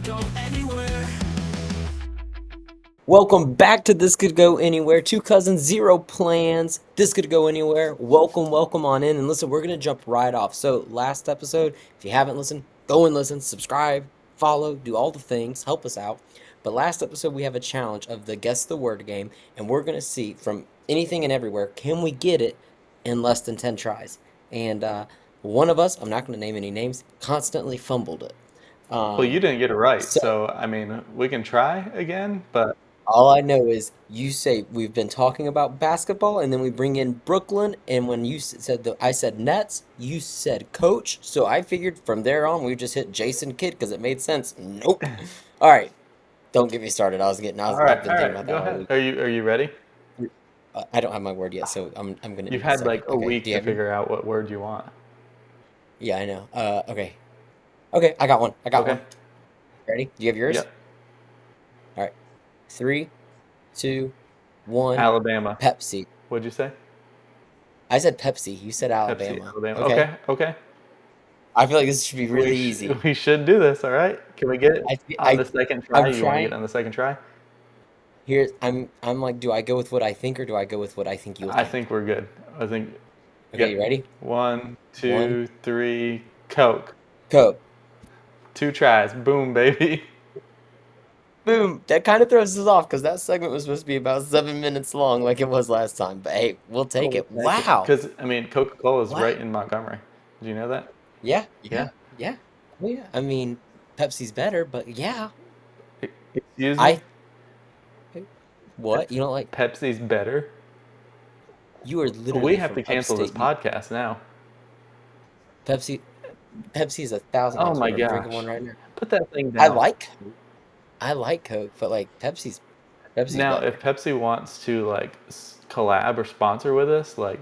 could go anywhere. Welcome back to This Could Go Anywhere. Two cousins, zero plans. This could go anywhere. Welcome on in. And listen, we're going to jump right off. So, last episode, if you haven't listened, go and listen, subscribe, follow, do all the things, help us out. But last episode, we have a challenge of the Guess the Word game. And we're going to see from anything and everywhere, can we get it in less than 10 tries? And one of us, I'm not going to name any names, constantly fumbled it. Well, you didn't get it right, So, so I mean, we can try again, but all I know is you say we've been talking about basketball, and then we bring in Brooklyn. And when you said I said Nets, you said Coach. So I figured from there on we just hit Jason Kidd because it made sense. Nope. All right, don't get me started. I've been all thinking about right, go that all ahead. week. Are you ready? I don't have my word yet, so I'm gonna You've need a had second. like a Okay, do week you to have your? figure out what word you want. Yeah, I know. Okay, okay, I got one. I got Okay. one. Ready? Do you have yours? Yep. All right. Three, two, one. Alabama. Pepsi. What'd you say? I said Pepsi. You said Pepsi, Alabama. Alabama. Okay. Okay, okay. I feel like this should be really easy. We should do this, all right? Can we get it on the I second try? I'm You want to get it trying on the second try? here. I'm like, do I go with what I think or do I go with what I think you'll I think? think we're good. I think, Okay, yep. you ready? One, One, 2, 3, Coke. go. Two tries. Boom, baby. Boom. That kind of throws us off because that segment was supposed to be about 7 minutes long, like it was last time. But hey, we'll Oh, take we'll it. take it. Wow. Because, I mean, Coca-Cola is Wow. right in Montgomery. Did you know that? Yeah, yeah, Yeah. yeah. Oh, yeah. I mean, Pepsi's better, but yeah. Excuse me? I what? You don't like? Pepsi's better? You are We literally have from to cancel this upstate. You podcast now. Pepsi. Pepsi is 1,000 times Oh my better. I'm drinking one gosh. right now. Put that thing I down. like Coke. I like Coke, but like Pepsi's Now, if better. Pepsi wants to like collab or sponsor with us, like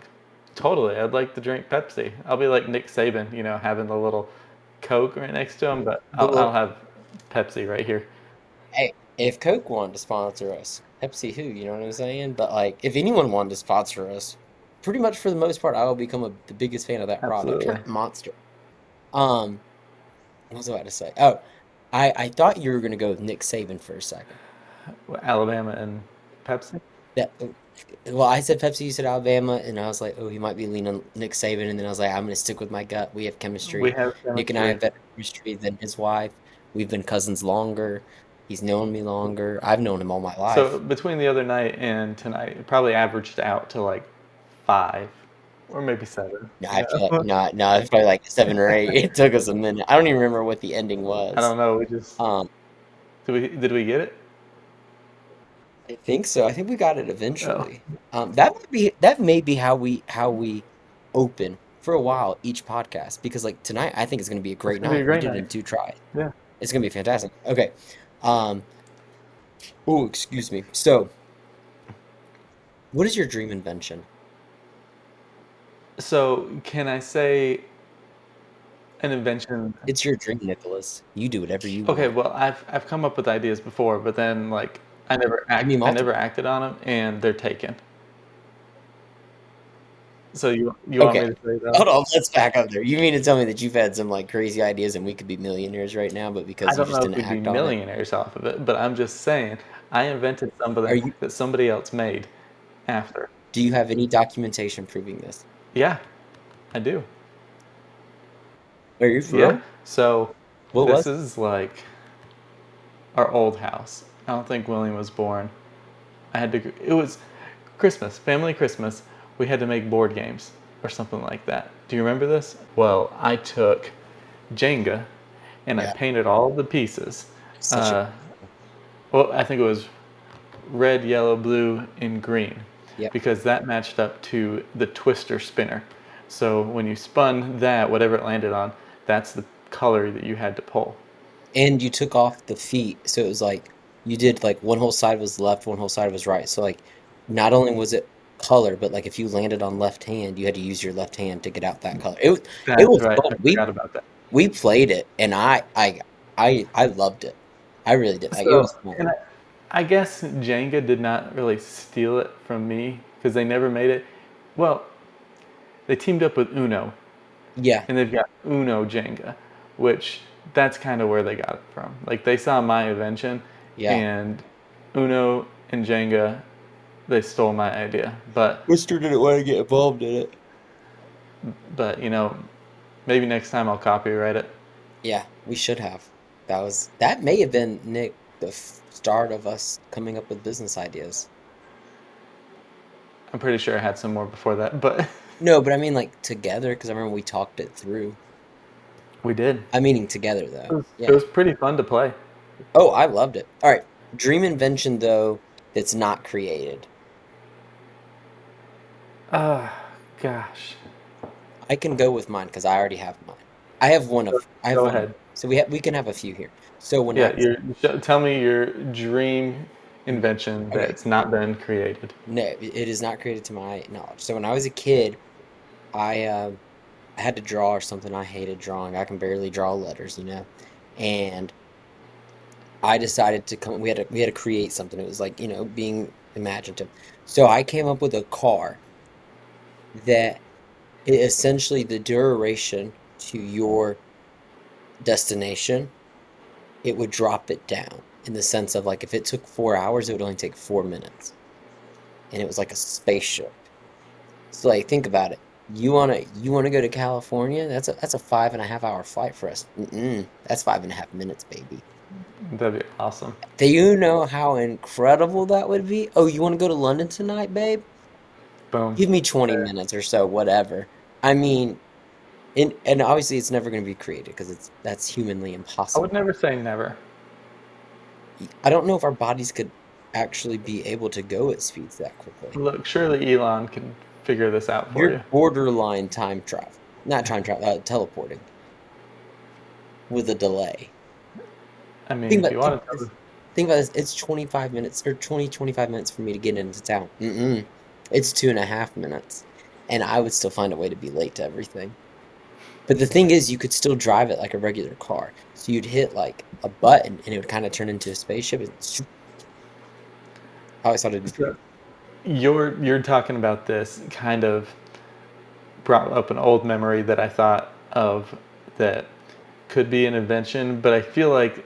totally, I'd like to drink Pepsi. I'll be like Nick Saban, having the little Coke right next to him, but The I'll little have Pepsi right here. Hey, if Coke wanted to sponsor us, Pepsi who, you know what I'm saying? But like, if anyone wanted to sponsor us, pretty much for the most part, I will become the biggest fan of that product. Absolutely. Monster. Um, what was I about to say? Oh, I thought you were gonna go with Nick Saban for a second. Alabama and Pepsi. That well, I said Pepsi, you said Alabama, and I was like, oh, he might be leaning Nick Saban, and then I was like, I'm gonna stick with my gut. We have We chemistry. have Nick and I chemistry. have better chemistry than his wife. We've been cousins longer. He's known me longer. I've known him all my So life. between the other night and tonight, it probably averaged out to like 5 or maybe 7. No, I feel like no, it's probably like 7 or 8. It took us a minute. I don't even remember what the ending I was. don't know. We just Um, did we get it? I think so. I think we got it Oh, eventually. That may be how we open for a while each podcast because like tonight I think it's gonna be a it's great gonna be a night. We great did it night. in 2 tries. Yeah. It's gonna be fantastic. Okay. Um, oh, excuse me. So, what is your dream invention? So can I say an invention? It's your dream, Nicholas. You do whatever you Okay, want. well, I've come up with ideas before, but then like Give me I never multiple. acted on them, and they're taken. So you want me Okay. to say them? Hold on, let's back up there. You mean to tell me that you've had some like crazy ideas and we could be millionaires right now, but I because you don't just know if didn't we'd be act on it? millionaires off of it, but I'm just saying I invented Are something you, that somebody else made after. do you have any documentation proving this? Yeah, I do. Are you for Yeah. real? So What this was it? is like our old house. I don't think William was born. It was Christmas, family Christmas. We had to make board games or something like that. Do you remember this? Well, I took Jenga and I Yeah, painted all the pieces. such a Uh, well, I think it was red, yellow, blue, and green yeah. because that matched up to the twister spinner. So when you spun that, whatever it landed on, that's the color that you had to pull. And you took off the feet, so it was like you did like one whole side was left, one whole side was right. So like not only was it color, but like if you landed on left hand, you had to use your left hand to get out that color. It was That's right. fun. I We forgot about that. we played it, and I loved it. I really did. Like it So, was fun. and I guess Jenga did not really steal it from me because they never made it. Well, they teamed up with Uno, Yeah. and they've got Uno Jenga. which that's kind of where they got it from. Like they saw my invention, Yeah. and Uno and Jenga, they stole my idea. Mister didn't want to get involved in it. But maybe next time I'll copyright it. Yeah, we should have. That may have been, Nick, the start of us coming up with business ideas. I'm pretty sure I had some more before that, but No, but I mean like together, because I remember we talked it through. we did. I'm meaning together though. It Yeah. was pretty fun to play. Oh, I loved it. All right. Dream invention though that's not created. Ah, gosh. I can go with mine because I already have mine. I have Go one. ahead. So we can have a few here. So when I Yeah, was tell me your dream invention okay, that's not been created. no, it is not created to my knowledge. So when I was a kid, I I had to draw or something. I hated drawing. I can barely draw letters, you know. And I decided to come we had to create something. It was like, being imaginative. So I came up with a car that essentially the duration to your destination, it would drop it down in the sense of like if it took 4 hours, it would only take 4 minutes. And it was like a spaceship. So like think about it. You wanna go to California? That's a 5.5 hour flight for us. That's 5.5 minutes, baby. That'd be awesome. Do you know how incredible that would be? Oh, you want to go to London tonight, babe? Boom. Give me 20 minutes or so, whatever. I mean, and obviously it's never going to be created because that's humanly I would impossible. never say never. I don't know if our bodies could actually be able to go at speeds that quickly. Look, surely Elon can figure this out for You're you. borderline time travel, not time travel, teleporting with a delay. I mean, Think if about you think want about to tell this. Think about this. It's 25 minutes or 25 minutes for me to get into town. It's 2.5 minutes. And I would still find a way to be late to everything. But the thing is, you could still drive it like a regular car. So you'd hit like a button and it would kind of turn into a spaceship. I always thought it'd be pretty. so you're talking about this kind of brought up an old memory that I thought of that could be an invention, but I feel like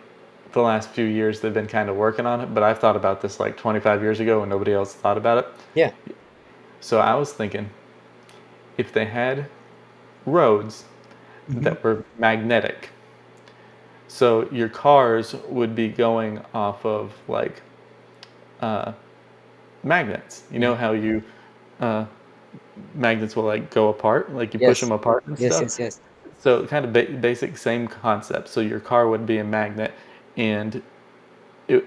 the last few years they've been kind of working on it, but I've thought about this like 25 years ago when nobody else thought about it. Yeah. So I was thinking if they had roads Hmm. that were magnetic, so your cars would be going off of like uh, magnets. You know how you uh, magnets will like go apart, like you push Yes. them apart and Yes, stuff. yes, yes. So kind of basic same concept. So your car would be a magnet, and it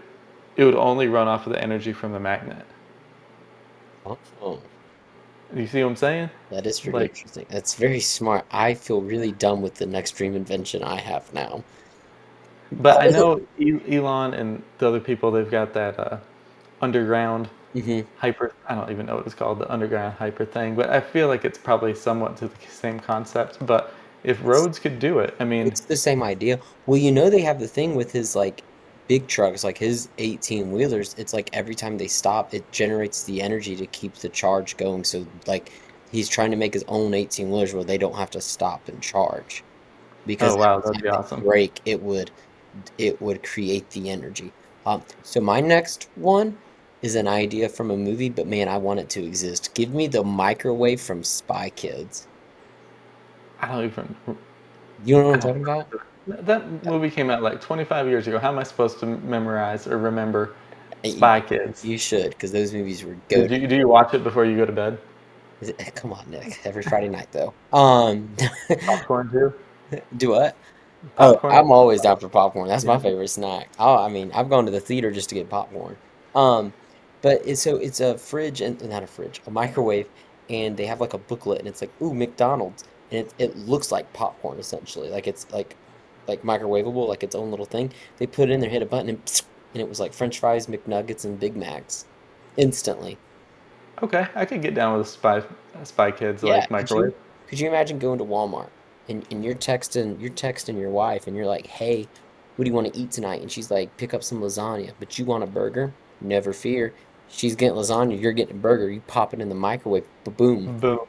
it would only run off of the energy from the magnet. Oh, You see what I'm saying? that is pretty Like, interesting. That's very smart. I feel really dumb with the next dream invention I have now. but I know Elon and the other people they've got that underground Hmm. hyper. I don't even know what it's called, the underground hyper thing. But I feel like it's probably somewhat to the same concept. But if roads could do it, I mean, It's the same idea. Well, they have the thing with his like big trucks, like his 18 wheelers. It's like every time they stop, it generates the energy to keep the charge going. So like he's trying to make his own 18 wheelers where they don't have to stop and charge because oh wow, every that'd time be they awesome. break, it would create the energy. So my next one is an idea from a movie, but man, I want it to exist. Give me the microwave from Spy Kids. I don't even. You know what I I'm don't talking about? That movie came out like 25 years ago. How am I supposed to memorize or remember You, Spy Kids? you should, because those movies were Did goated. you do you watch it before you go to bed? Come on, Nick. Every Friday night, though. Popcorn too. Do what? Oh, Popcorn. I'm always down for popcorn. That's my favorite snack. Oh, I mean, I've gone to the theater just to get popcorn. Um, but it's a fridge and not a fridge, a microwave, and they have like a booklet, and it's like, ooh, McDonald's, and it looks like popcorn essentially, like it's like microwavable, like its own little thing. They put it in there, hit a button, and, and it was like French fries, McNuggets, and Big Macs instantly. Okay, I could get down with Spy Kids Yeah, like could microwave. you imagine going to Walmart and you're texting your wife and you're like, "Hey, what do you want to eat tonight?" And she's like, "Pick up some lasagna, but you want a burger?" Never fear. She's getting lasagna, you're getting a burger. You pop it in the microwave, boom. Boom.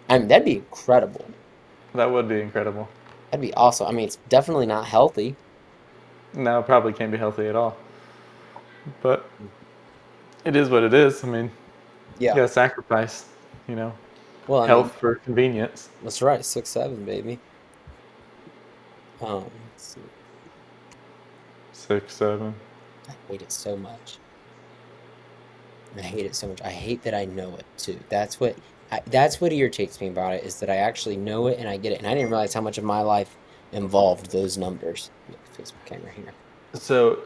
I mean, that'd be incredible. That would be incredible. That'd be awesome. I mean, it's definitely not healthy. Now it probably can't be healthy at all. But it is what it is. I mean, you Yeah. gotta sacrifice, you know, Well, I health mean, for convenience. that's right. 6'7", baby. Let's see. 6, 7. I hate it so much. I hate it so much. I hate that I know it too. That's what irritates me about it is that I actually know it and I get it. And I didn't realize how much of my life involved those numbers. Let me fix my camera here. So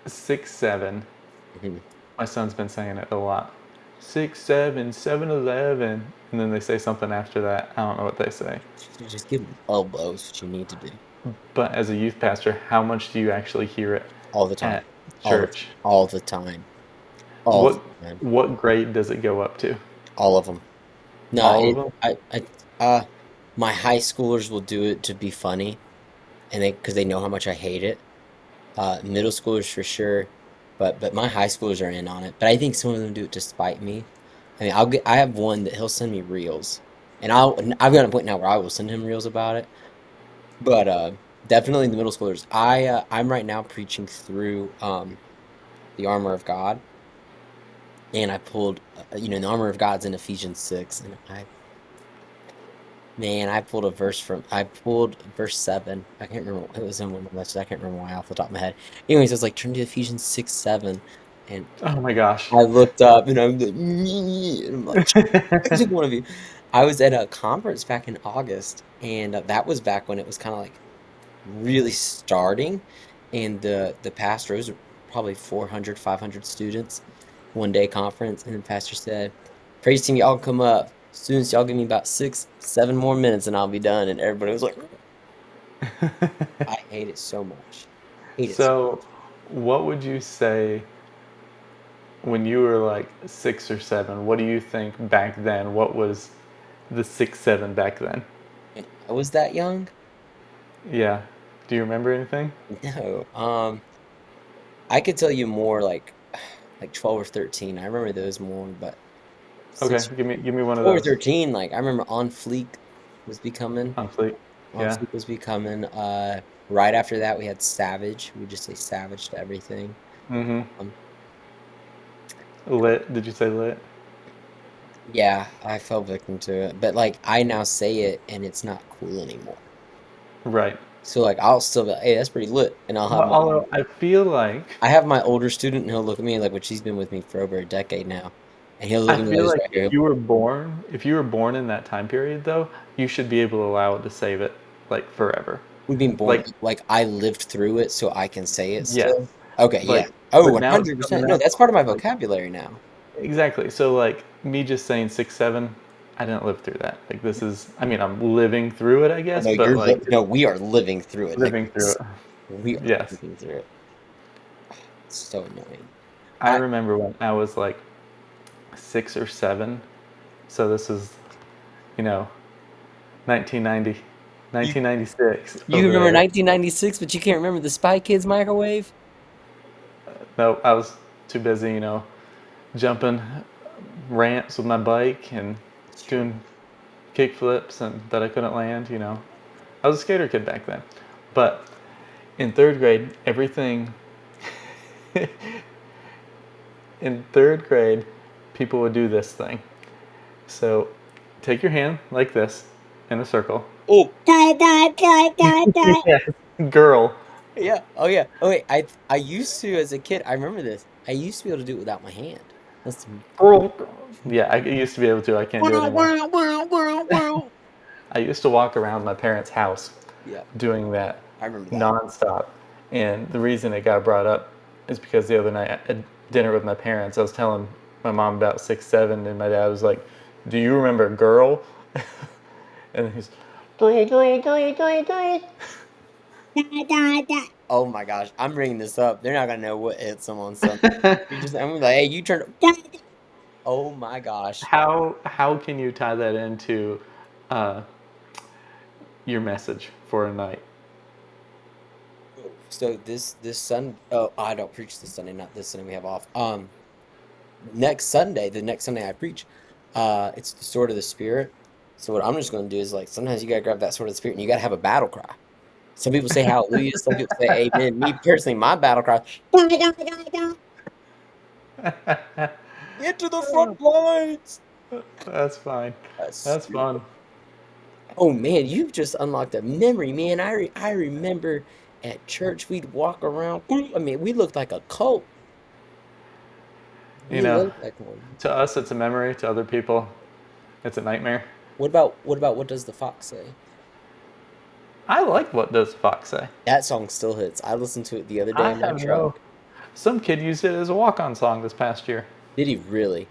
6, 7. Mhm. My son's been saying it a lot. 6, 7, 7-Eleven, and then they say something after that. I don't know what they say. Just give them elbows, what you need to do But as a youth pastor, how much do you actually hear it all the time, at church? all the time, all What the time, what grade does it go up to? all of them. No, All of them? uh, my high schoolers will do it to be funny, and because they know how much I hate it. Middle schoolers for sure, but my high schoolers are in on it. But I think some of them do it to spite me. I mean, I have one that he'll send me reels, and I've got a point now where I will send him reels about it. But definitely the middle schoolers. I'm right now preaching through the armor of God, and I pulled the armor of God's in Ephesians 6, and I pulled a verse I pulled verse 7. I can't remember. It was in one of my messages. I can't remember why off the top of my head. Anyways, it was like, turn to Ephesians 6, 7. And Oh my gosh. I looked up and I'm like, "Me," and I'm like, every single one of you. I was at a conference back in August, and that was back when it was kind of like really starting. And the pastor, it was probably 400, 500 students, one day conference. And the pastor said, praise team, y'all come up. Students, y'all give me about 6, 7 more minutes and I'll be done. And everybody was like, I hate it so much. Hate it so So, what would you say when you were like 6 or 7? What do you think back then? What was the 6, 7 back then? much. When I was that young? Yeah. Do you remember anything? No. I could tell you more like 12 or 13. I remember those more, but Okay, six, give me one of 12 or those. 13, like I remember On Fleek was becoming. On fleek. On Yeah. Fleek was becoming. Right after that we had Savage. We just say Savage to everything. Mm-hmm. Um, Lit. Did you say lit? yeah, I fell victim to it, but like I now say it and it's not cool anymore. Right. So like I'll still be like, hey, that's pretty lit, and I'll have But although I feel like my older student and he'll look at me like, which he's been with me for over a decade now, and he'll look I at me like feel this like right here. if you were born in that time period though, you should be able to allow it to save it like forever. We've been born Like like I lived through it, so I can say it yes. still. Okay, yeah. Like Oh, but now it's coming 100%. No, out that's part of my like vocabulary now. exactly. So like me just saying 6, 7, I didn't live through that. Like this is I mean I'm living through it I Oh, guess, no, but like no, we are living through it, living through Nicholas. it. We are Yes. living through it. It's so annoying. I I remember when I was like 6 or 7. So this is, you know, 1990, you 1996 you over remember there. 1996, but you can't remember the Spy Kids microwave? No, I was too busy, jumping ramps with my bike and It's true. doing kick flips and that I couldn't land. I was a skater kid back then. But in third grade, everything in third grade, people would do this thing. So take your hand like this in a circle. Oh, die, die, die, die, die. Yeah. Girl. Yeah. Oh yeah. Oh wait. I used to as a kid. I remember this. I used to be able to do it without my hand. That's Girl. Yeah, I used to be able to. I can't do it wow, anymore. wow, wow, wow, wow. I used to walk around my parents' house Yeah, doing that I remember that. nonstop. And the reason it got brought up is because the other night at dinner with my parents, I was telling my mom about 6, 7, and my dad was like, "Do you remember girl?" And he's, "Girl, girl, girl, girl, girl." Da, da, da. Oh my gosh, I'm bringing this up. They're not gonna know what hits them on Sunday. I'm gonna be like, hey, you turned. Da, da. Oh my gosh. How can you tie that into uh, your message for a night? So this Sun. Oh, I don't preach this Sunday. Not this Sunday. We have off. Next Sunday, the next Sunday I preach. It's the sword of the Spirit. So what I'm just going to do is like sometimes you got to grab that sort of spirit and you got to have a battle cry. Some people say hallelujah, some people say amen. Me personally, my battle cry, get to the front lines. That's fine. That's That's fun. Oh man, you've just unlocked a memory, man. I remember at church we'd walk around. I mean, we looked like a cult. You We know, looked like one. to us it's a memory. To other people, it's a nightmare. What about what does the fox say? I like what does Fox say. That song still hits. I listened to it the other day I in my have no. truck. Some kid used it as a walk-on song this past year. Did he really?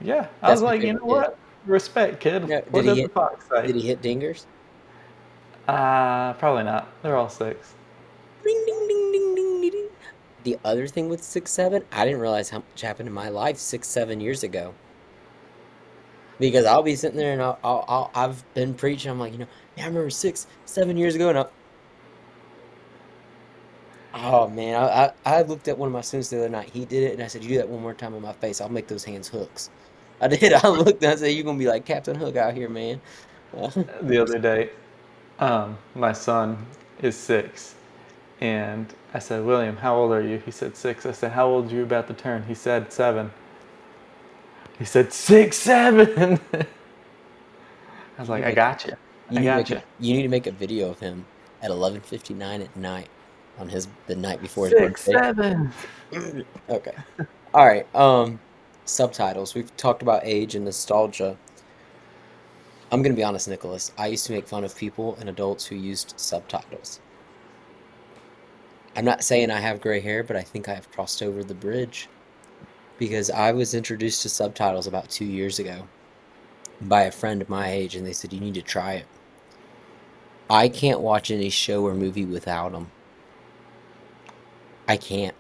Yeah, I was That's my like, you favorite know kid. what? Respect, kid. No, What does the fox say? did he hit dingers? Probably not. They're all six. Ding ding ding ding ding ding. Ding. The other thing with 6 7, I didn't realize how much happened in my life 6 7 years ago. Because I'll be sitting there and I've been preaching. I'm like, man, I remember 6 7 years ago, and oh man, I looked at one of my students the other night. He did it, and I said, "You do that one more time on my face, I'll make those hands hooks." I did. I looked and I said, "You're gonna be like Captain Hook out here, man." The other day, my son is 6, and I said, William, how old are you? He said 6. I said, how old are you about to turn? He said 7. He said 6, 7. I was You need like, to I make got you. you I need to make got a you. you need to make a video of him at 11:59 at night on his the night before his 6, birthday. 7. Okay. All right. Subtitles. We've talked about age and nostalgia. I'm gonna be honest, Nicholas. I used to make fun of people and adults who used subtitles. I'm not saying I have gray hair, but I think I have crossed over the bridge because I was introduced to subtitles about 2 years ago by a friend of my age, and they said, you need to try it. I can't watch any show or movie without them. I can't.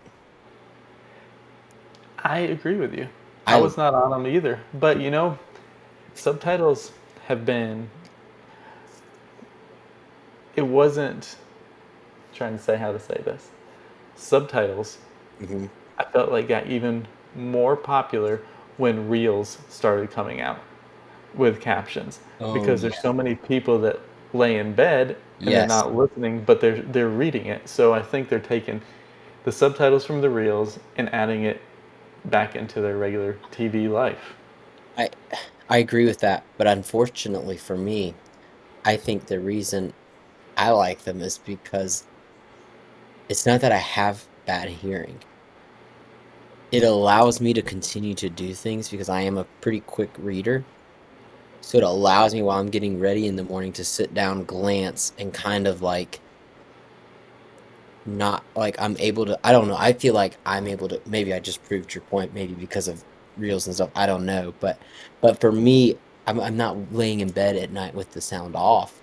I agree with you. I I, was not on them either. But subtitles have been, it wasn't, trying to say how to say this. Subtitles, mhm. I felt like got even more popular when reels started coming out with captions Oh, because there's yeah. so many people that lay in bed and they're Yes. not listening, but they're reading it. So I think they're taking the subtitles from the reels and adding it back into their regular TV life. I I agree with that, but unfortunately for me, I think the reason I like them is because it's not that I have bad hearing. It allows me to continue to do things because I am a pretty quick reader. So it allows me while I'm getting ready in the morning to sit down, glance, and kind of like not like I'm able to, I don't know. I feel like I'm able to, maybe I just proved your point, maybe because of reels and stuff. I don't know. But for me, I'm not laying in bed at night with the sound off.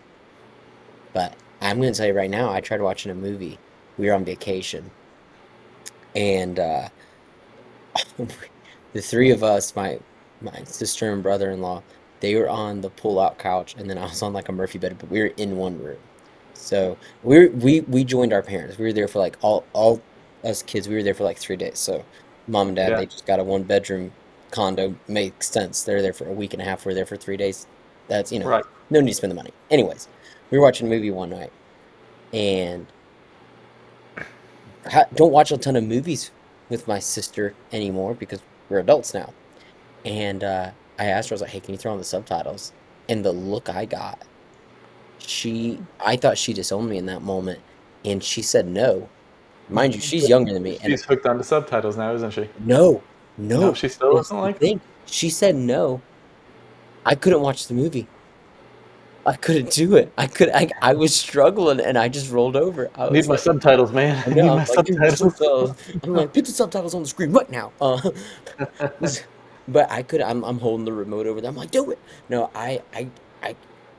But I'm gonna tell you right now, I tried watching a movie. We were on vacation and the three of us, my sister and brother-in-law, they were on the pull-out couch, and then I was on like a Murphy bed, but we were in one room. So we joined our parents. We were there for like all us kids. We were there for like 3 days. So mom and dad, Yeah, they just got a one-bedroom condo. Makes sense. They're there for a week and a half. We're there for 3 days. That's right. no need to spend the money. Anyways, we were watching a movie one night, and don't watch a ton of movies with my sister anymore because we're adults now. And I asked her, I was like, "Hey, can you throw on the subtitles?" And the look I got, I thought she disowned me in that moment, and she said no. Mind you, she's younger than me, and She's hooked on the subtitles now, isn't she? no, No, no. she still It's doesn't the like them. thing. She said no. I couldn't watch the movie. I couldn't do it. I was struggling, and I just rolled over. I Need was my like, subtitles, man. I I know. need I my was like, give me the subtitles. subtitles. I'm like, put the subtitles on the screen right now. But I could. I'm holding the remote over there. I'm like, do it. No, I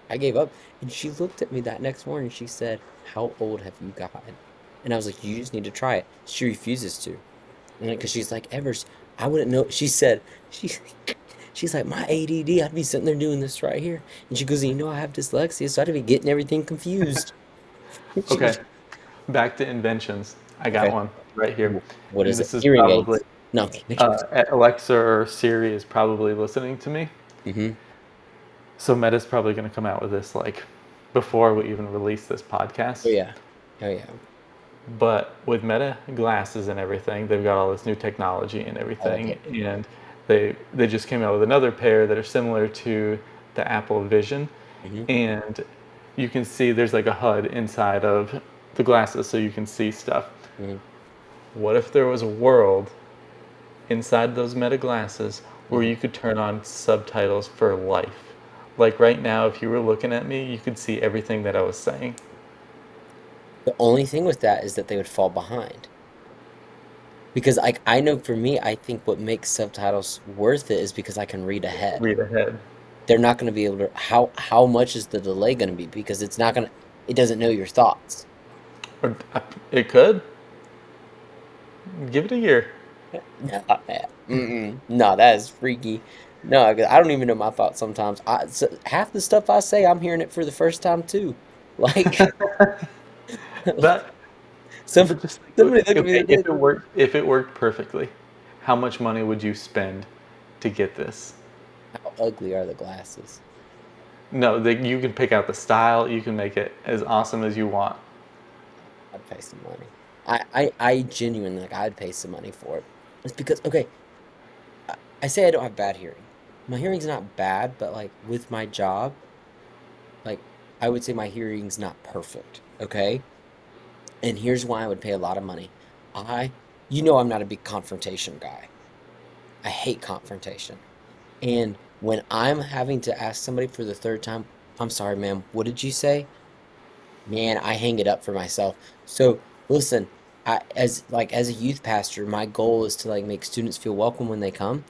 I gave up. And she looked at me that next morning. She said, "How old have you gotten?" And I was like, "You just need to try it." She refuses to, and because she's like, "Evers, I wouldn't know." She said, she she's like, "My ADD. I'd be sitting there doing this right here." And she goes, I have dyslexia, so I'd be getting everything confused." She Okay, goes, back to inventions. I got "Okay, one right here. what And is it? this is Hearing probably aids." No. Alexa or Siri is probably listening to me. Mm-hmm. So Meta's probably going to come out with this like before we even release this Oh podcast. yeah. Oh yeah. But with Meta glasses and everything, they've got all this new technology and I love everything, it. and they just came out with another pair that are similar to the Apple Vision, Hmm. and you can see there's like a HUD inside of the glasses, so you can see stuff. Hmm. What if there was a world inside those Meta glasses where Hmm. you could turn on subtitles for life? Like right now, if you were looking at me, you could see everything that I was saying. The only thing with that is that they would fall behind. Because like I know for me, I think what makes subtitles worth it is because I can read ahead. Read ahead. They're not going to be able to how much is the delay going to be because it's not going to it doesn't know your thoughts. Or it could. Give it a year. No, no, that is freaky. No, 'cause I don't even know my thoughts sometimes. Half the stuff I say, I'm hearing it for the first time too. Like That, some but just like, somebody looked at me the okay, other day. if it worked perfectly, how much money would you spend to get this? How ugly are the glasses? No, you can pick out the style. You can make it as awesome as you want. I'd pay some money. I genuinely like I'd pay some money for it. It's because okay, I say I don't have bad hearing. My hearing's not bad, but like with my job, like I would say my hearing's not perfect. Okay. And here's why I would pay a lot of money. I, I'm not a big confrontation guy. I hate confrontation. And when I'm having to ask somebody for the third time, I'm sorry, ma'am, what did you say? Man, I hang it up for myself. So listen, as a youth pastor, my goal is to like make students feel welcome when they come.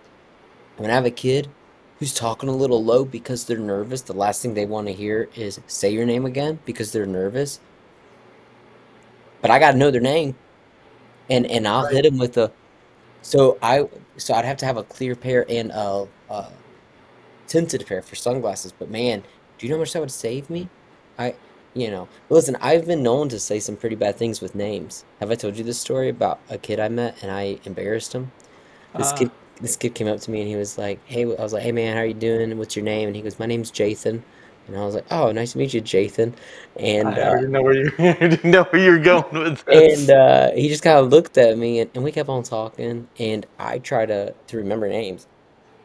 When I have a kid who's talking a little low because they're nervous, the last thing they want to hear is say your name again because they're nervous. But I got to know their name, and I'll hit Right. them with a so I so I'd have to have a clear pair and a tinted pair for sunglasses. But man, do you know how much that would save me? I listen, I've been known to say some pretty bad things with names. Have I told you this story about a kid I met and I embarrassed him? This Uh, kid this kid came up to me and he was like, "Hey," I was like, "Hey man, how are you doing? What's your name?" And he goes, "My name's Jathan." And I was like, "Oh, nice to meet you, Jathan." And I already know where you I already know where you're going with And this. he just kind of looked at me and we kept on talking and I try to remember names.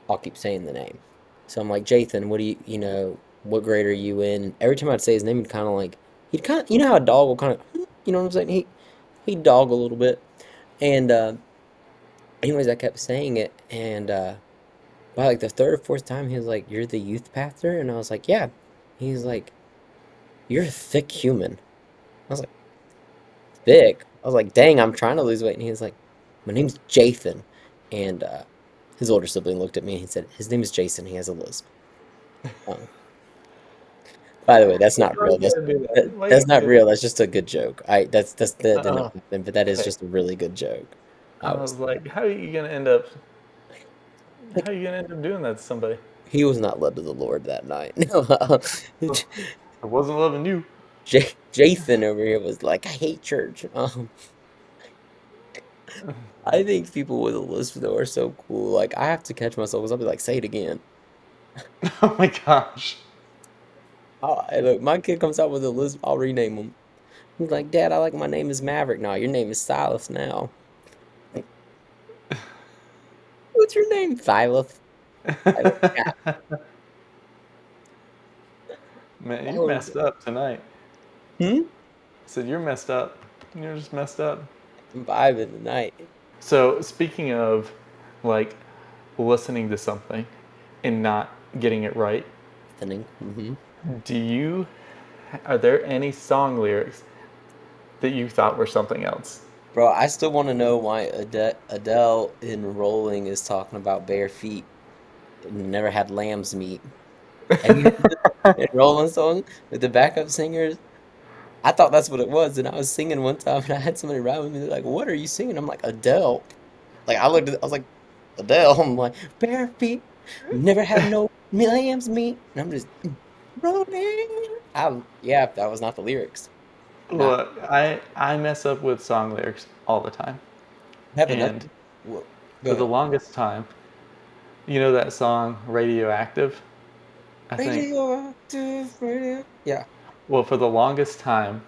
I'll keep saying the name. So I'm like, Jathan, what do what grade are you in? And every time I'd say his name, he'd kind of, how a dog will kind of, you know what I'm saying? He'd dog a little bit. And anyways, I kept saying it. And by like the third or fourth time, he was like, "You're the youth pastor?" And I was like, "Yeah." He's like, "You're a thick human." I was like, "Thick?" I was like, "Dang, I'm trying to lose weight." And he was like, "My name's Jathan." And his older sibling looked at me and he said, "His name is Jason. He has a lisp." Um, by the way, that's not Why real. you gotta do that? Why you That's not gotta real. That's just a good joke. That did not uh, happen, but that is hey, just a really good joke. I I was was like, how are you gonna end up how like, are you gonna end up doing that to somebody? he was not led to the Lord that night. No, I wasn't loving you. Jathan over here was like, I hate church. I think people with a lisp though are so cool. Like, I have to catch myself because I'll be like, say it again. Oh my gosh. Look, my kid comes out with a lisp, I'll rename him. He's like, Dad, I like my name is Maverick. No, your name is Silas now. Like, what's your name? Silas. Silas. Yeah. Man, you Oh, messed up tonight. hmm? I said you're messed up. You're just messed up. I'm vibing tonight. So speaking of like listening to something and not getting it right, Listening. Hmm. do you are there any song lyrics that you thought were something else? Bro, I still want to know why Adele in Rolling is talking about bare feet and never had lamb's meat. Have you heard the Rolling song with the backup singers? I thought that's what it was, and I was singing one time, and I had somebody around with me. They're like, "What are you singing?" I'm like, "Adele." Like I was like, "Adele." I'm like, "Bare feet, never had no lamb's meat," and I'm just rolling. Yeah, that was not the lyrics. Not Look, I mess up with song lyrics all the time. have another. And Whoa, go for the ahead. longest time, you know that song Radioactive? I think. Radioactive radio. Yeah. Well, for the longest time,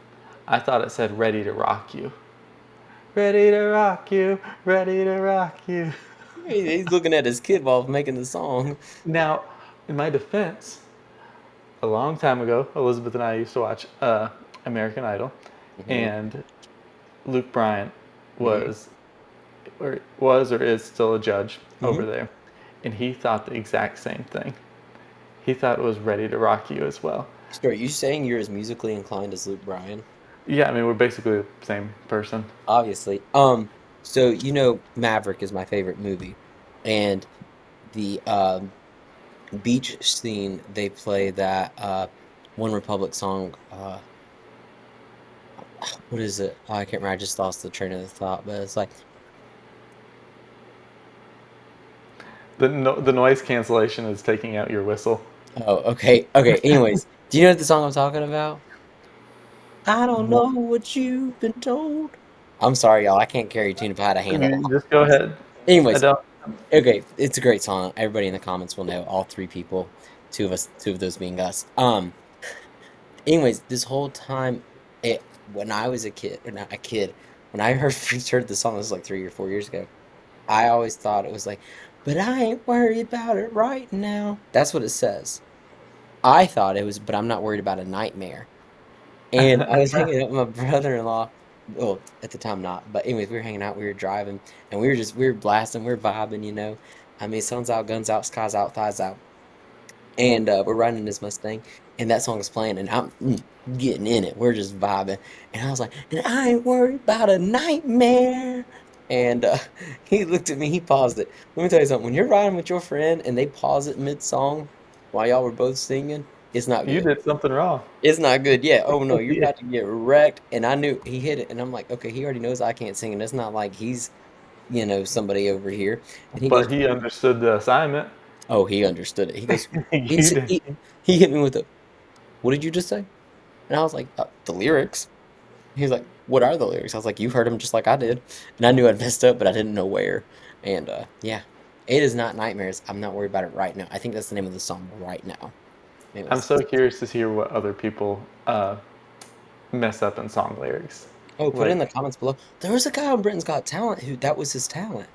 I thought it said "Ready to Rock You." Ready to rock you, ready to rock you. He's looking at his kid while making the song. Now, in my defense, a long time ago, Elizabeth and I used to watch American Idol, Hmm. and Luke Bryan Hmm. was or is still a judge over Hmm. there, and he thought the exact same thing. He thought it was "Ready to Rock You" as well. So are you saying you're as musically inclined as Luke Bryan? Yeah, I mean we're basically the same person. Obviously. So Maverick is my favorite movie, and the beach scene they play that One Republic song. What is it? Oh, I can't remember. I just lost the train of thought, but it's like, The noise cancellation is taking out your whistle. oh, okay, okay. Anyways, do you know what the song I'm talking about? I don't know what you've been told. I'm sorry, y'all. I can't carry a tune if I had a handle. You just go ahead. I Anyways, don't. okay, it's a great song. Everybody in the comments will know. All three people, two of those being us. Anyways, this whole time, when I was a kid, or not a kid, when I heard first heard the song, this was like 3 or 4 years ago. I always thought it was like, but I ain't worried about it right now. That's what it says. I thought it was, but I'm not worried about a nightmare. And I was hanging out with my brother-in-law. Well, at the time not, but anyways, we were hanging out, we were driving, and we were blasting, we were vibing. I mean, sun's out, guns out, sky's out, thighs out. And we're riding in this Mustang, and that song is playing, and I'm getting in it. We're just vibing, and I was like, "And I ain't worried about a nightmare." And he looked at me, he paused it. Let me tell you something. When you're riding with your friend and they pause it mid-song while y'all were both singing, it's not You good. did something wrong. It's not good. Yeah. Oh no, you're Yeah, about to get wrecked. And I knew he hit it, and I'm like, okay, he already knows I can't sing, and it's not like he's somebody over here. And he goes, but he understood the assignment. oh, he understood it. He goes, he You said did. he hit me with a, what did you just say? And I was like, the lyrics. He's like, what are the lyrics? I was like, you heard them just like I did. And I knew I'd messed up, but I didn't know where. And yeah, it is not nightmares. I'm not worried about it right now. I think that's the name of the song right now. I'm Anyways. so curious to hear what other people mess up in song lyrics. Oh, put it in the Like comments below. There was a guy on Britain's Got Talent who that was his talent.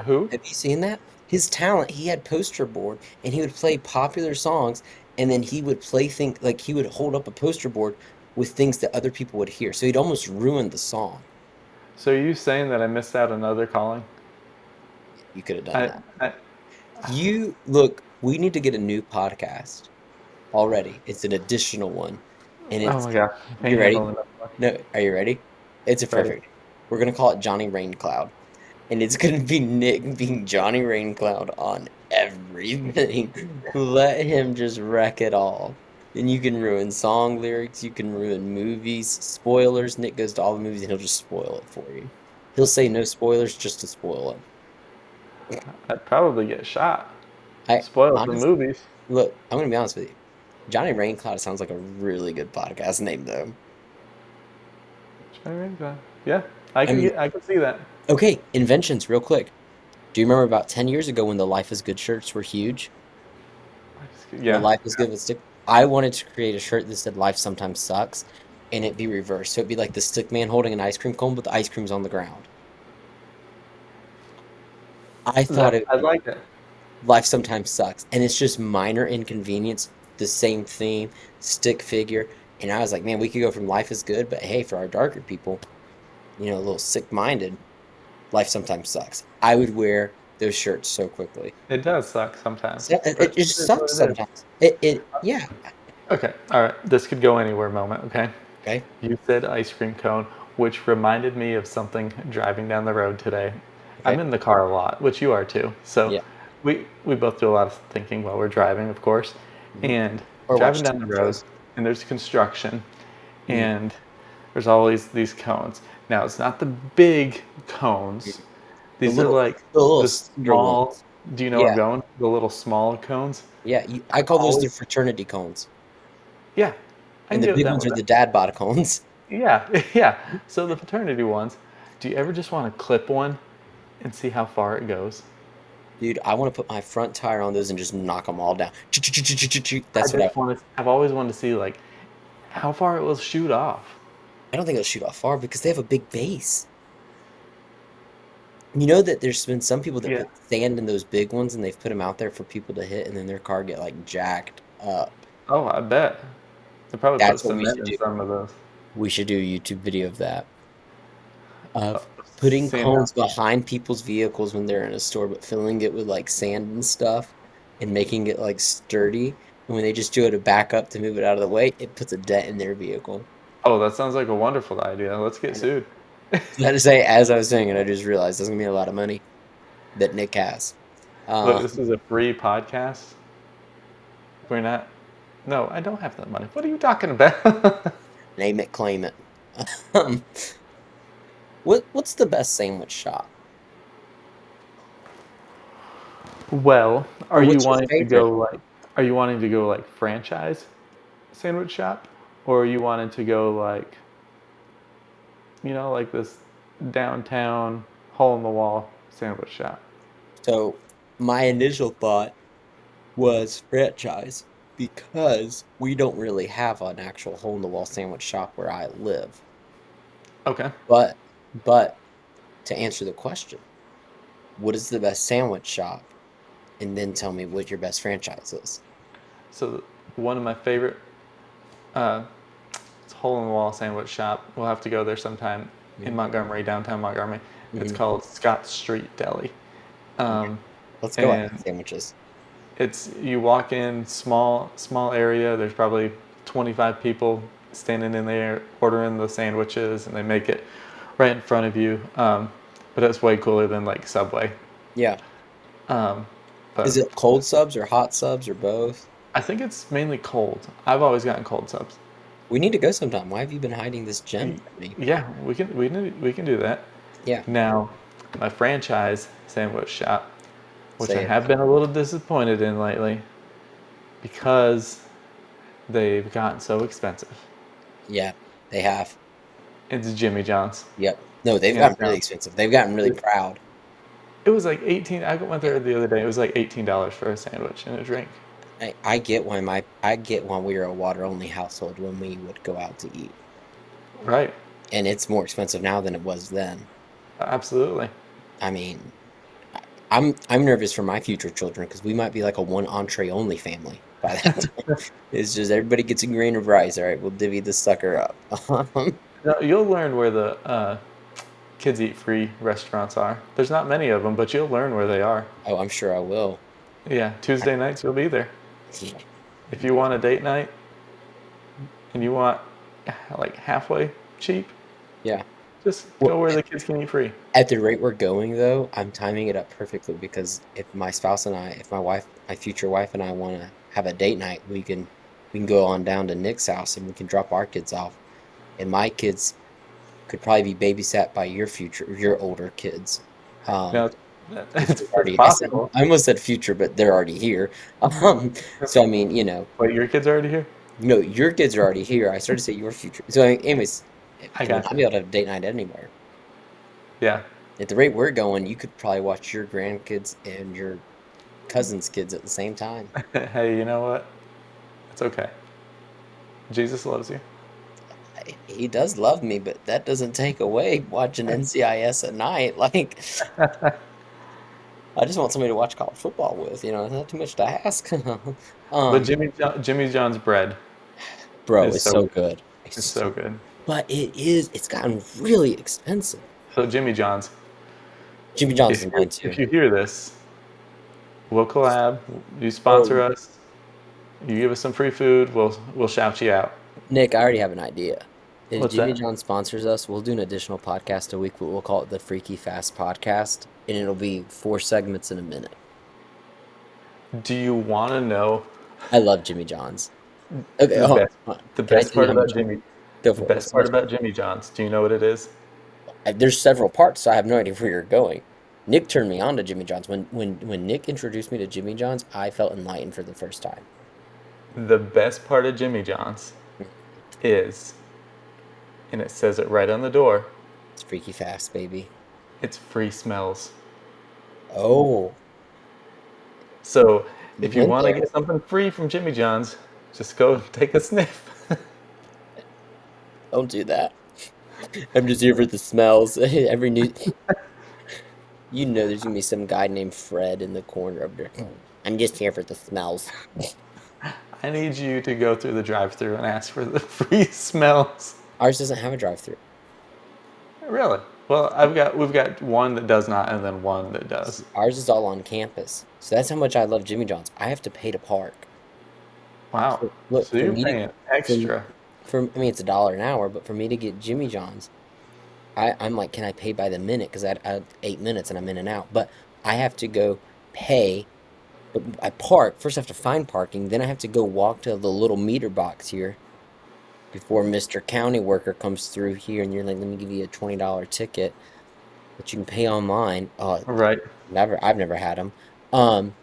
who? Have you seen that? His talent, he had poster board and he would play popular songs and then he would play think like he would hold up a poster board with things that other people would hear. So he'd almost ruin the song. So are you saying that I missed out another calling? You could have done I, that. I You look, we need to get a new podcast already. It's an additional one. And oh it's my gosh, I you can't handle ready? another one. No, are you ready? It's a Ready? perfect. We're gonna call it Johnny Raincloud. And it's gonna be Nick being Johnny Raincloud on everything. Let him just wreck it all. And you can ruin song lyrics, you can ruin movies, spoilers. Nick goes to all the movies and he'll just spoil it for you. He'll say no spoilers just to spoil it. I'd probably get shot. I Spoil some honestly movies. look, I'm gonna be honest with you. Johnny Raincloud sounds like a really good podcast name though. Yeah, I I could mean, get. I could see that. okay, inventions real quick. Do you remember about 10 years ago when the Life is Good shirts were huge? And the Yeah. life is good with stick. I wanted to create a shirt that said life sometimes sucks and it'd be reversed. So it'd be like the stick man holding an ice cream cone, but the ice cream's on the ground. I thought That it I like it. life sometimes sucks. And it's just minor inconvenience, the same theme, stick figure. And I was like, man, we could go from life is good, but hey, for our darker people, a little sick-minded, life sometimes sucks. I would wear those shirts so quickly. It does suck sometimes, So it but it just is what sucks it is. sometimes. It yeah. Okay, all right. This could go anywhere moment, okay? Okay. You said ice cream cone, which reminded me of something driving down the road today. I'm Okay. in the car a lot, which you are too. So Yeah. we both do a lot of thinking while we're driving, of course. Hmm. And Or driving watch down TV the road, shows. and there's construction, Mm. and there's always these cones. Now, it's not the big cones. The These are little, like the little the cedar small, ones. do you know where I'm Yeah, going? The little small cones. yeah. I call those the Always, fraternity cones, yeah, I and can the get big down ones with are that. the dad bod cones. Yeah, yeah. So the fraternity ones, do you ever just want to clip one and see how far it goes? Dude, I want to put my front tire on those and just knock them all down. I That's what I. just want to. I've always wanted to see like how far it will shoot off. I don't think it'll shoot off far because they have a big base. You know that there's been some people that Yeah. put sand in those big ones and they've put them out there for people to hit, and then their car get like jacked up. Oh, I bet. They probably put That's what we cement should in do. some of those. We should do a YouTube video of that. Uh, Of putting seeing how. cones behind people's vehicles when they're in a store, but filling it with like sand and stuff and making it like sturdy. And when they just do it to back up to move it out of the way, it puts a dent in their vehicle. Oh, that sounds like a wonderful idea. Let's get I know. sued. So I had to say, as I was saying it, I just realized that's gonna be a lot of money that Nick has. Look, Uh, this is a free podcast. We're not. No, I don't have that money. What are you talking about? Name it, claim it. Um, what's the best sandwich shop? Well, Or what's your favorite? are you wanting to go like franchise sandwich shop, or are you wanting to go like, like this downtown hole in the wall sandwich shop? So my initial thought was franchise because we don't really have an actual hole in the wall sandwich shop where I live. Okay. But to answer the question, what is the best sandwich shop? And then tell me what your best franchise is. So one of my favorite uh, hole in the wall sandwich shop. We'll have to go there sometime in Mhm. Montgomery, downtown Montgomery. It's Mhm. called Scott Street Deli. Yeah. Um, Let's go at and sandwiches. it's you walk in small area. There's probably 25 people standing in there ordering the sandwiches, and they make it right in front of you. But it's way cooler than like Subway. Yeah. Um, Is but it cold subs or hot subs or both? I think it's mainly cold. I've always gotten cold subs. We need to go sometime. Why have you been hiding this gem from me? Yeah, we can do that. Yeah. Now, my franchise sandwich shop, which I Say it. have been a little disappointed in lately because they've gotten so expensive. Yeah, they have. It's Jimmy John's, Yep. No, they've hands gotten really down. expensive. They've gotten really It, proud. it was like 18. I went Yeah. there the other day. It was like $18 for a sandwich and a drink. I get why we were a water only household when we would go out to eat. Right. And it's more expensive now than it was then. Absolutely. I mean, I'm nervous for my future children because we might be like a one entree only family by that time. It's just everybody gets a grain of rice. All right, we'll divvy this sucker up. No, you'll learn where the kids eat free restaurants are. There's not many of them, but you'll learn where they are. Oh, I'm sure I will. Yeah, I, Tuesday nights you'll be there. yeah, If you want a date night and you want like halfway cheap, yeah. just go Well, where the kids can eat free. at the rate we're going, though, I'm timing it up perfectly because if my wife, my future wife and I want to have a date night, we can go on down to Nick's house and we can drop our kids off, and my kids could probably be babysat by your older kids. You Um, know, if they're it's already, possible. I almost said future, but they're already here. So I mean, Wait, your kids are already here? no, your kids are already here. I started to say your future. So I mean, anyways, I and then I'll gotcha. be able to have a date night anywhere. Yeah. At the rate we're going, you could probably watch your grandkids and your cousin's kids at the same time. Hey, you know what? It's okay. Jesus loves you. He does love me, but that doesn't take away watching NCIS at night. Like, I just want somebody to watch college football with, it's not too much to ask. But Um, Jimmy John's bread bro, is it's so so good. good. It's so good. But it's gotten really expensive. So Jimmy John's, Jimmy John's is mine if too. you hear this, we'll collab. You sponsor Oh, us. You give us some free food. We'll shout you out. Nick, I already have an idea. If What's Jimmy that? John sponsors us, we'll do an additional podcast a week, but we'll call it the Freaky Fast Podcast, and it'll be 4 segments in a minute. Do you want to know I love Jimmy John's. Okay, the hold best on. the Can I best tell you part how about much? Jimmy Go the for it. best What's the part best part? about Jimmy John's? Do you know what it is? There's several parts, so I have no idea where you're going. Nick turned me on to Jimmy John's. When Nick introduced me to Jimmy John's, I felt enlightened for the first time. The best part of Jimmy John's is, and it says it right on the door, It's Freaky Fast, baby. it's free smells. Oh. So You if you went want to there. get something free from Jimmy John's, just go take a sniff. Don't do that. I'm just here for the smells. Every new, there's gonna be some guy named Fred in the corner up there. I'm just here for the smells. I need you to go through the drive-through and ask for the free smells. Ours doesn't have a drive-through. Really? Well, we've got one that does not, and then one that does. Ours is all on campus. So that's how much I love Jimmy John's. I have to pay to park. Wow. So look, So you're paying for, extra. I mean, it's $1 an hour, but for me to get Jimmy John's, I'm like, can I pay by the minute? Because I have 8 minutes and I'm in and out. But I have to go pay. But I park. First, I have to find parking. Then I have to go walk to the little meter box here before Mr. County Worker comes through here. And you're like, let me give you a $20 ticket that you can pay online. Right. I've never had them. Um,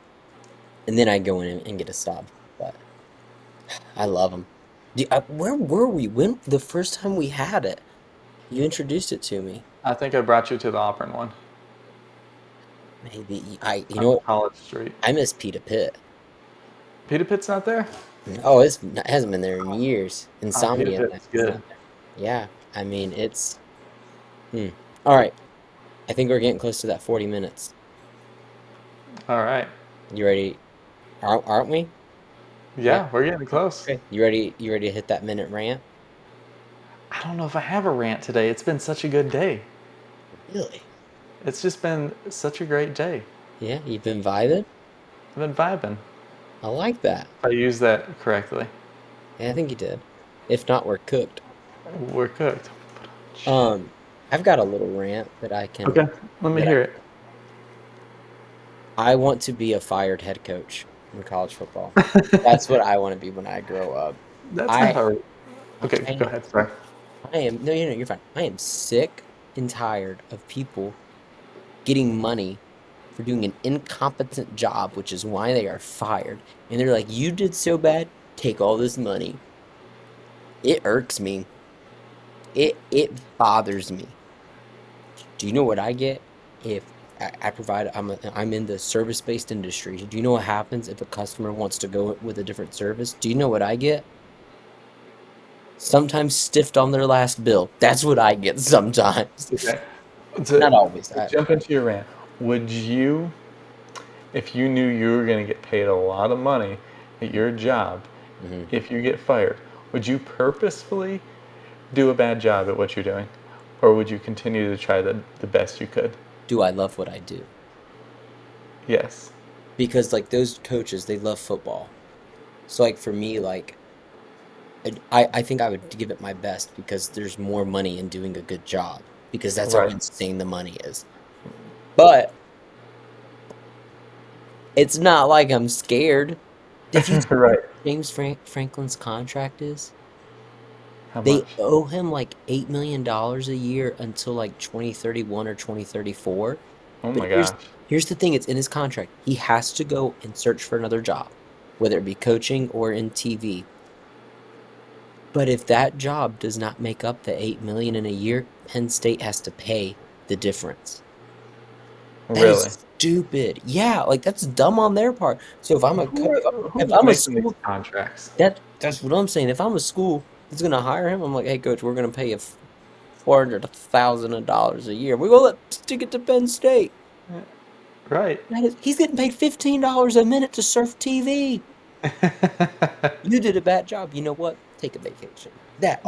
and then I go in and get a sub. But I love them. Where were we? When the first time we had it? You introduced it to me. I think I brought you to the Auburn one Maybe you know on what? College Street. I miss Pita Pit. Pita Pit's not there? Oh, it hasn't been there in years. Pita Insomnia Pit's is good. not there. Yeah, I mean it's. Hmm. All right, I think we're getting close to that 40 minutes. All right. You ready? Aren't we? Yeah. Yeah, we're getting close. Okay. You ready? You ready to hit that minute rant? I don't know if I have a rant today. It's been such a good day. Really? It's just been such a great day. Yeah. You've been vibing. I've been vibing. I like that. If I use that correctly, Yeah, I think you did. If not, we're cooked. we're cooked. Um, I've got a little rant that I can Okay, let me that hear it. I want to be a fired head coach in college football. That's what I want to be when I grow up. That's not I how. Okay, I go ahead. Sorry. I am no, you're fine. I am sick and tired of people getting money for doing an incompetent job, which is why they are fired. And they're like, "You did so bad, take all this money." It irks me. It bothers me. Do you know what I get if I provide? I'm in the service-based industry. Do you know what happens if a customer wants to go with a different service? Do you know what I get? Sometimes stiffed on their last bill. That's what I get sometimes. Okay. Not always. To jump into your rant, would you, if you knew you were going to get paid a lot of money at your job, Mhm. if you get fired, would you purposefully do a bad job at what you're doing? Or would you continue to try the best you could? Do I love what I do? Yes. Because like those coaches, they love football. So like for me, like I think I would give it my best because there's more money in doing a good job because that's how Right. insane the money is. But it's not like I'm scared. If you see Right. what James Franklin's contract is, How they much? owe him like $8 million a year until like 2031 or 2034. Oh But my gosh. here's the thing, it's in his contract. He has to go and search for another job, whether it be coaching or in TV. But if that job does not make up the 8 million in a year, Penn State has to pay the difference. That Really? is stupid. Yeah, like that's dumb on their part. So if Who's I'm a making these school, contracts? that's what I'm saying. If I'm a school that's gonna hire him, I'm like, hey coach, we're gonna pay you 400,000 dollars a year. We're gonna stick it to Penn State. Right. He's getting paid $15 a minute to surf TV. You did a bad job. You know what? Take a vacation. It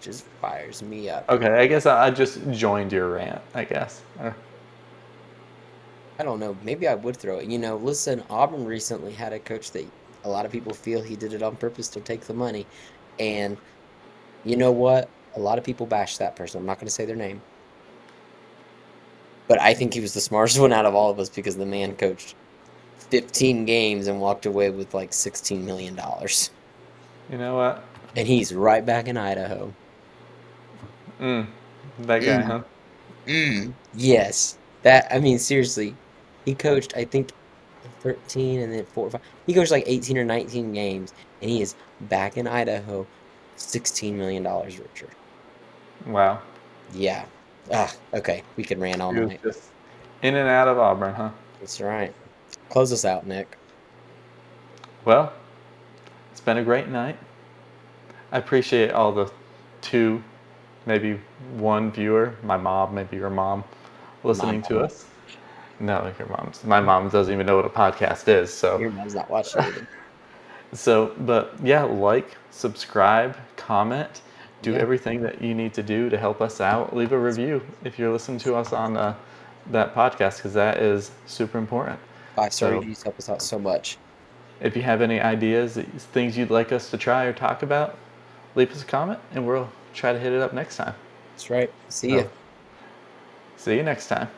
just fires me up. Okay, I guess I just joined your rant, I guess. I don't know. Maybe I would throw it. Listen, Auburn recently had a coach that a lot of people feel he did it on purpose to take the money. And you know what? A lot of people bash that person. I'm not going to say their name. But I think he was the smartest one out of all of us because the man coached 15 games and walked away with like $16 million. You know what? And he's right back in Idaho. That guy, Mm, huh? yes. I mean, seriously, he coached, I think, 13 and then 4 or 5. He coached like 18 or 19 games, and he is back in Idaho, $16 million richer. Wow. Yeah. Okay. We could rant all He was night. just in and out of Auburn, huh? That's right. Close us out, Nick. Well, it's been a great night. I appreciate all the two, maybe one viewer, my mom, maybe your mom, My listening mom to won't us. watch. No, your mom's. My mom doesn't even know what a podcast is. Your mom's not watching either. But yeah, like, subscribe, comment, do Yeah, everything that you need to do to help us out. Leave a review if you're listening to us on that podcast, because that is super important. 5-star So reviews help us out so much. if you have any ideas, things you'd like us to try or talk about, leave us a comment and we'll try to hit it up next time. That's right. See ya. So see you next time.